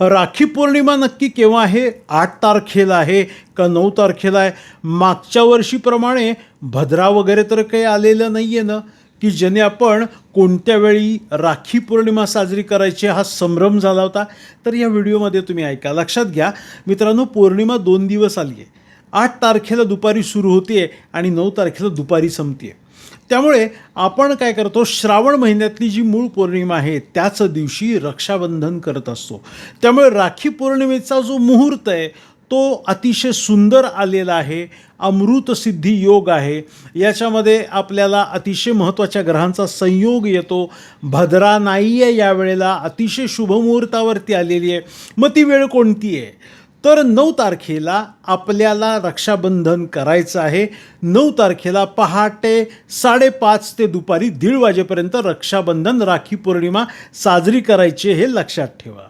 राखी पौर्णिमा नक्की केव्हा आहे? 8 तारखेला आहे का 9 तारखेला आहे? मागच्या वर्षीप्रमाणे भद्रा वगैरे तर काही आलेलं नाही आहे ना, की ज्याने आपण कोणत्या वेळी राखी पौर्णिमा साजरी करायची हा संभ्रम झाला होता? तर या व्हिडिओमध्ये तुम्ही ऐका. लक्षात घ्या मित्रांनो, पौर्णिमा 2 दिवस आली आहे. 8 तारखेला दुपारी सुरू होते आहे आणि 9 तारखेला दुपारी संपते आहे. त्यामुळे आपण काय करतो, श्रावण महिन्यातली जी मूळ पौर्णिमा आहे त्याच दिवशी रक्षाबंधन करत असतो. त्यामुळे राखी पौर्णिमेचा जो मुहूर्त आहे तो अतिशय सुंदर आलेला आहे. अमृतसिद्धी योग आहे. याच्यामध्ये आपल्याला अतिशय महत्त्वाच्या ग्रहांचा संयोग येतो. भद्रा नाही आहे यावेळेला, अतिशय शुभमुहूर्तावरती आलेली आहे. मग ती वेळ कोणती आहे? तर 9 तारखेला आपल्याला रक्षाबंधन करायचं आहे. 9 तारखेला पहाटे 5:30 ते दुपारी 1:30 वाजेपर्यंत रक्षाबंधन, राखी पौर्णिमा साजरी करायची हे लक्षात ठेवा.